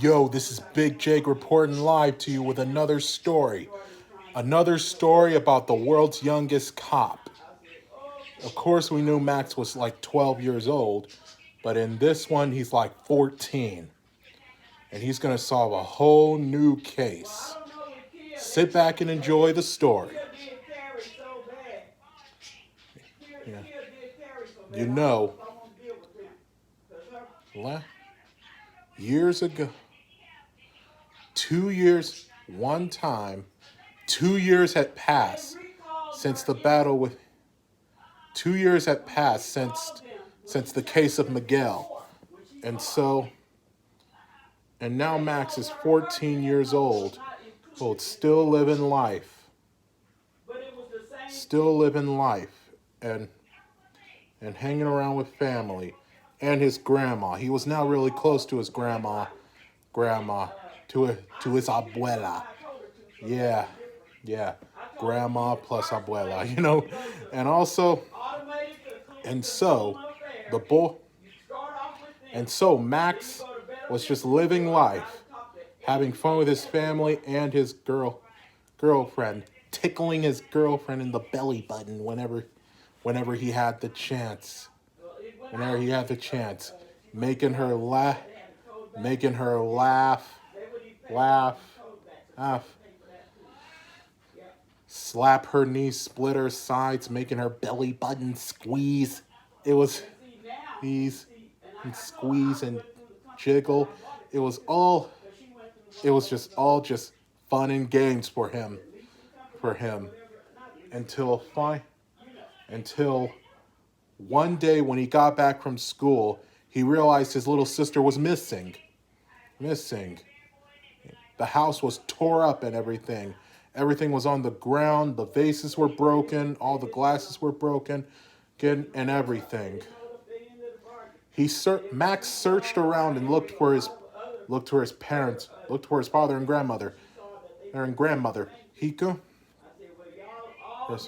Yo, this is Big Jake reporting live to you with another story. Another story about the world's youngest cop. Of course, we knew Max was like 12 years old, but in this one, he's like 14. And he's going to solve a whole new case. Sit back and enjoy the story. Yeah. You know, years ago, 2 years, one time, 2 years had passed since the battle with 2 years had passed since the case of Miguel. And now Max is 14 years old, still living life. Still living life and hanging around with family and his grandma. He was now really close to his grandma, to his abuela. Yeah, yeah, grandma plus abuela, and also, and so, the boy, and so Max was just living life, having fun with his family and his girlfriend, tickling his girlfriend in the belly button whenever he had the chance. Whenever he had the chance, making her laugh, laugh, slap her knees, split her sides, making her belly button squeeze. It was squeeze and jiggle. It was just all just fun and games for him, until one day when he got back from school, he realized his little sister was missing. The house was tore up and everything. Everything was on the ground. The vases were broken. All the glasses were broken, and everything. Max searched around and looked for his parents, looked for his father and grandmother. His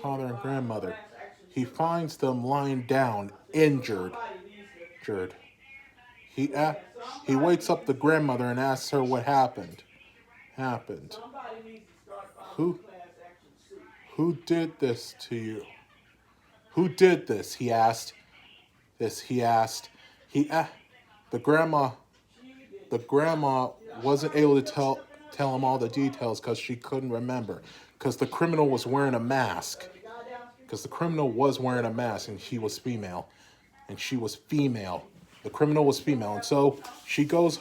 father and grandmother. He finds them lying down, injured. He he wakes up the grandmother and asks her what happened. Who who did this to you? Who did this? He asked. He the grandma wasn't able to tell him all the details because she couldn't remember. Because the criminal was wearing a mask. And she was female. The criminal was female. And so she goes,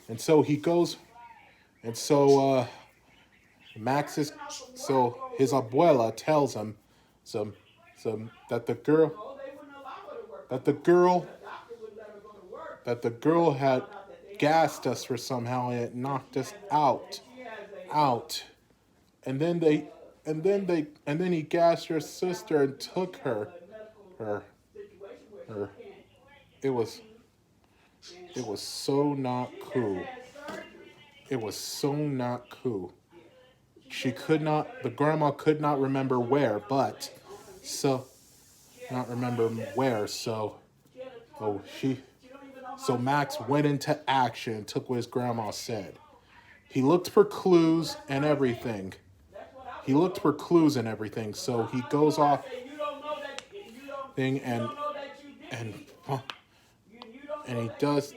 and so he goes, and so his abuela tells him that the girl had gassed us for somehow and it knocked us out. And then he gassed her sister and took her. It was so not cool. The grandma could not remember where, so Max went into action and took what his grandma said. He looked for clues and everything. So he goes off thing and he does.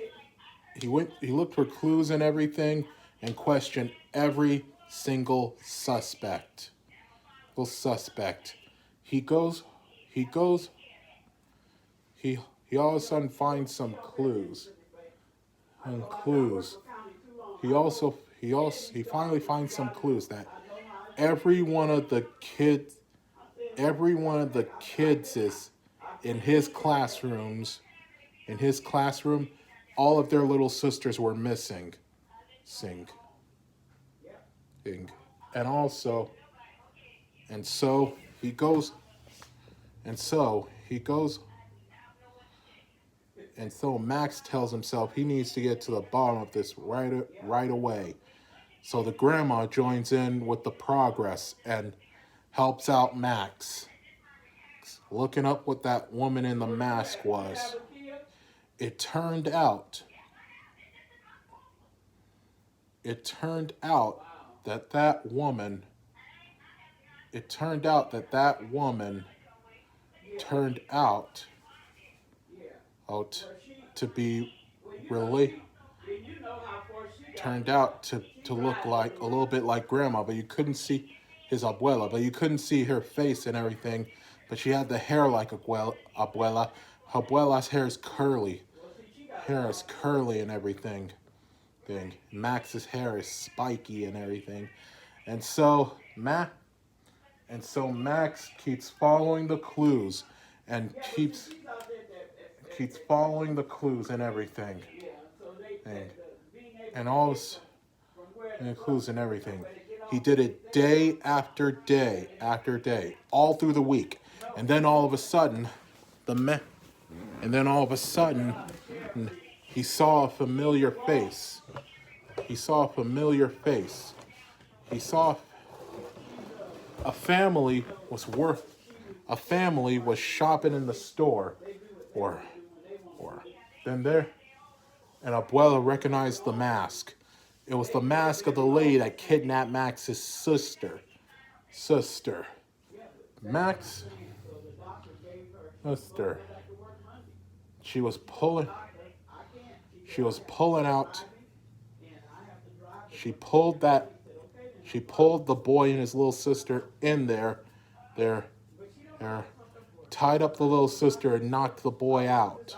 He looked for clues and everything and questioned every single suspect. He all of a sudden finds some clues. He finally finds some clues that every one of the kids is in his classroom, all of their little sisters were missing. And so he goes, and so Max tells himself he needs to get to the bottom of this right away. So the grandma joins in with the progress and helps out Max, looking up what that woman in the mask was. It turned out it turned out that that woman, it turned out that that woman turned out, out to be really, turned out to look like a little bit like grandma, but you couldn't see his abuela, but you couldn't see her face and everything. But she had the hair like abuela. Abuela's hair is curly. Hair is curly and everything. Max's hair is spiky and everything. And so Max keeps following the clues and keeps following the clues and everything. And all this and clues and everything. He did it day after day after day, all through the week. And then all of a sudden, he saw a familiar face. He saw a familiar face. He saw a family was shopping in the store, or then there, and Abuela recognized the mask. It was the mask of the lady that kidnapped Max's sister. Max, sister. She was pulling out. She pulled the boy and his little sister in there, tied up the little sister and knocked the boy out,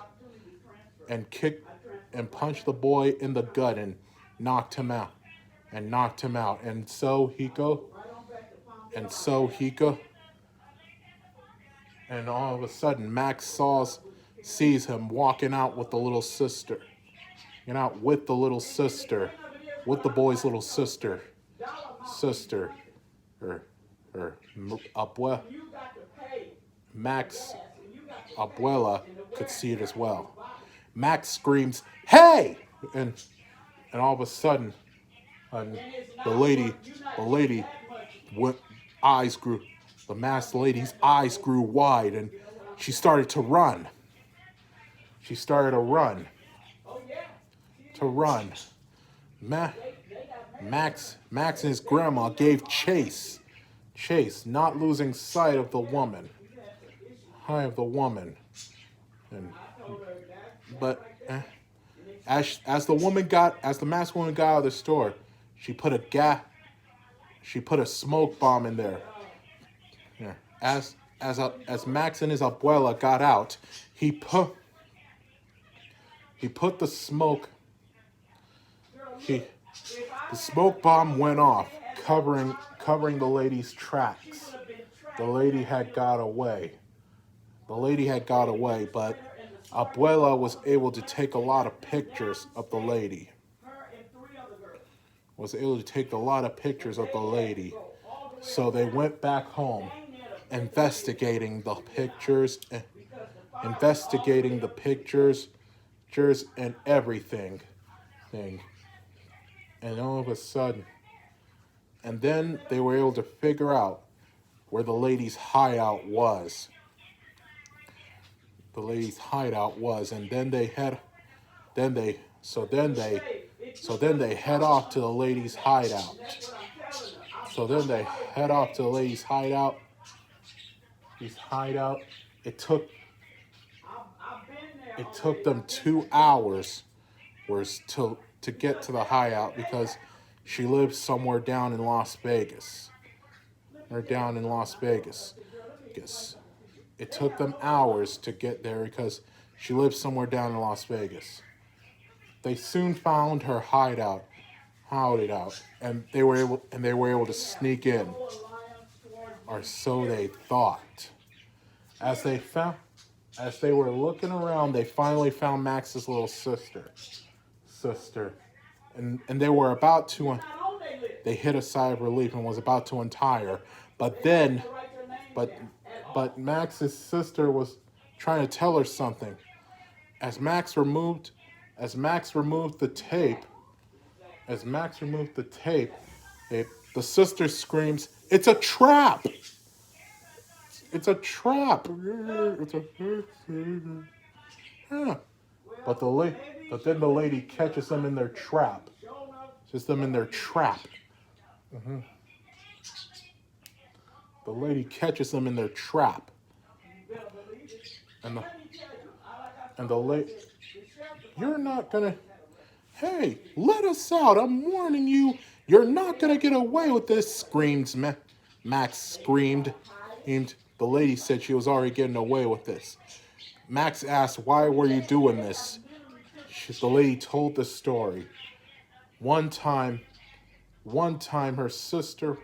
and kicked and punched the boy in the gut and knocked him out. And so he go. And all of a sudden, Max sees him walking out with the little sister. With the boy's little sister. Her abuela. Max abuela could see it as well. Max screams, "Hey!" And all of a sudden, the lady eyes grew. The masked lady's eyes grew wide, and she started to run. Max and his grandma gave chase, not losing sight of the woman. As the masked woman got out of the store, she put a smoke bomb in there. Yeah. As Max and his abuela got out, he put the smoke. The smoke bomb went off, covering the lady's tracks. The lady had got away. But Abuela was able to take a lot of pictures of the lady. So they went back home, investigating the pictures and everything. And all of a sudden, and then they were able to figure out where the lady's hideout was. And then they head off to the lady's hideout. It took them 2 hours to get to the hideout because she lives somewhere down in Las Vegas. It took them hours to get there because she lives somewhere down in Las Vegas. They soon found her hideout, and they were able to sneak in, or so they thought. As they were looking around, they finally found Max's little sister, and they were about to. They hit a sigh of relief and was about to untie her, but Max's sister was trying to tell her something. As Max removed the tape, the sister screams, "It's a trap! It's a trap!" But then the lady catches them in their trap. Catches them in their trap. The lady catches them in their trap. And the lady, you're not gonna, hey, let us out. I'm warning you. You're not gonna get away with this, screams Max screamed. The lady said she was already getting away with this. Max asked, why were you doing this? The lady told the story. One time her sister,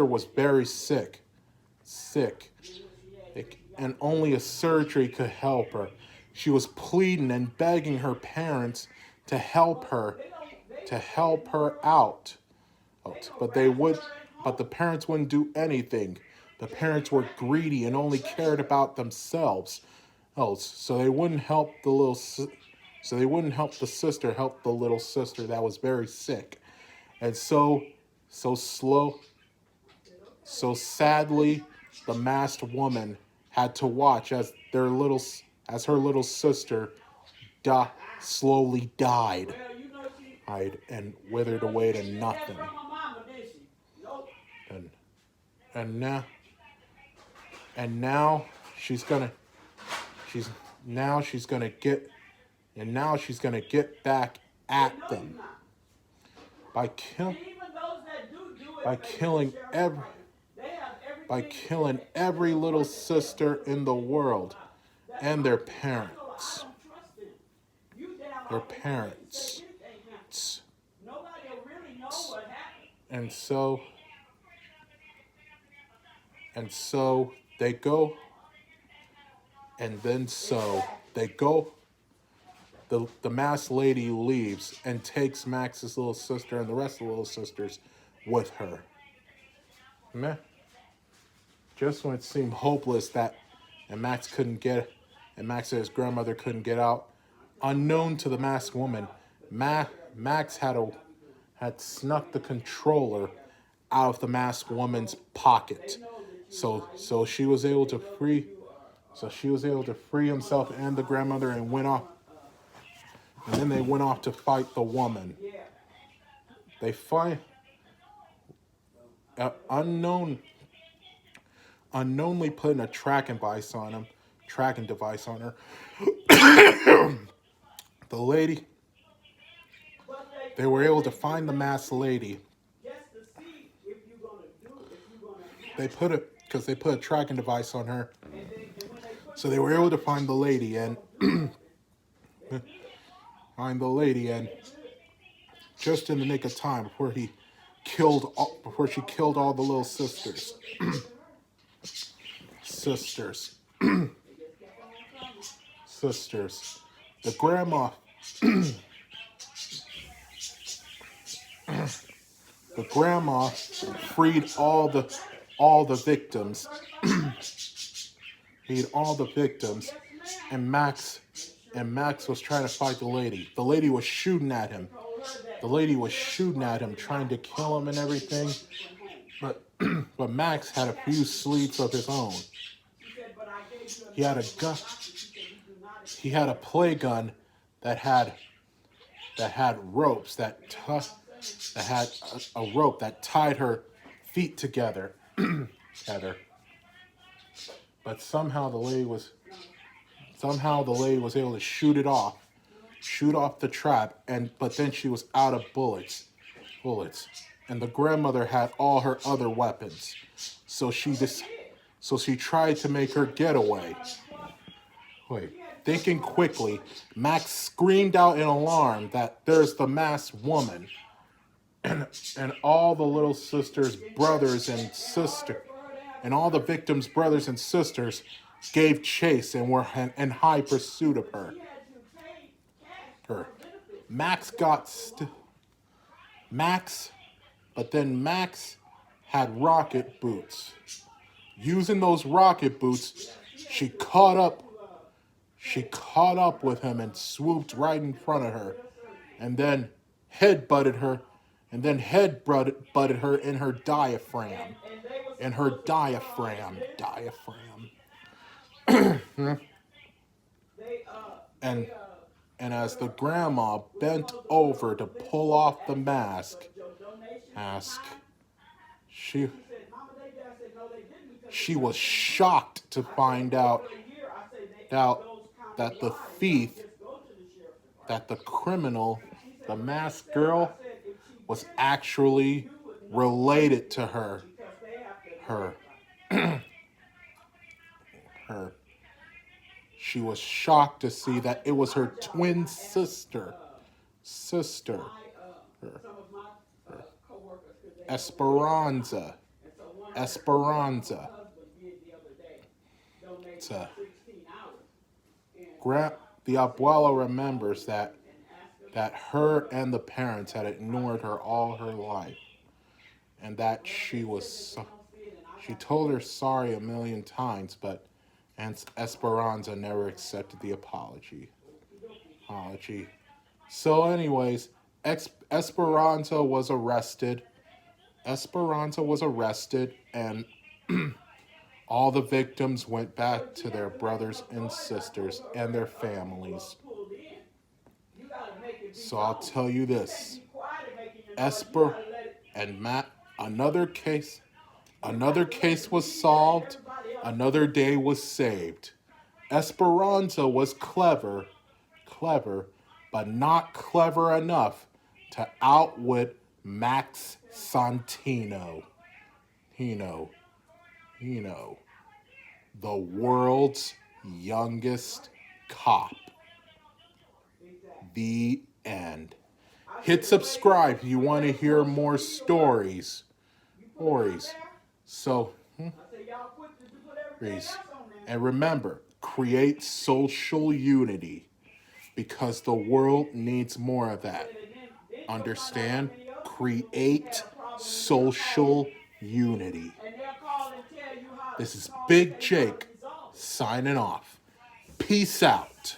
was very sick, and only a surgery could help her. She was pleading and begging her parents to help her out. But the parents wouldn't do anything. The parents were greedy and only cared about themselves. So they wouldn't help the sister help the little sister that was very sick. And so sadly, the masked woman had to watch as her little sister slowly died and withered away to nothing. And now she's gonna get back at them by killing every little sister in the world and their parents. And so they go, the masked lady leaves and takes Max's little sister and the rest of the little sisters with her. Just when it seemed hopeless and Max and his grandmother couldn't get out, unknown to the masked woman, Max had snuck the controller out of the masked woman's pocket. So she was able to free himself and the grandmother and then they went off to fight the woman. They fight unknownly putting a tracking device on her. The lady, they were able to find the masked lady. They put a tracking device on her. So they were able to find the lady and just in the nick of time before she killed all the little sisters. The grandma freed all the victims. And Max was trying to fight the lady. The lady was shooting at him. Trying to kill him and everything. But Max had a few sleeves of his own. He had a gun. He had a play gun that had ropes that had a rope that tied her feet together. But somehow the lady was able to shoot off the trap, but then she was out of bullets. And the grandmother had all her other weapons. So she tried to make her getaway. Thinking quickly, Max screamed out in alarm that there's the masked woman. And all the little sisters, brothers, and all the victims' brothers and sisters gave chase and were in high pursuit of her. But then Max had rocket boots. Using those rocket boots, she caught up with him and swooped right in front of her, and then head-butted her in her diaphragm. And as the grandma bent over to pull off the mask, she she was shocked to find out that the thief, that the criminal, the masked girl, was actually related to her, her. She was shocked to see that it was her twin sister, her, Esperanza, Esperanza. It's a, the abuela remembers that her and the parents had ignored her all her life, and that she told her sorry a million times, but and Esperanza never accepted the apology. So, anyways, Esperanza was arrested. Esperanza was arrested, and all the victims went back to their brothers and sisters and their families. So I'll tell you this: Esper and Matt, another case was solved, another day was saved. Esperanza was clever, but not clever enough to outwit Max Santino. You know, the world's youngest cop. The end. Hit subscribe if you want to hear more stories. So, and remember, create social unity because the world needs more of that. Understand? Create social unity. This is Big Jake signing off. Peace out.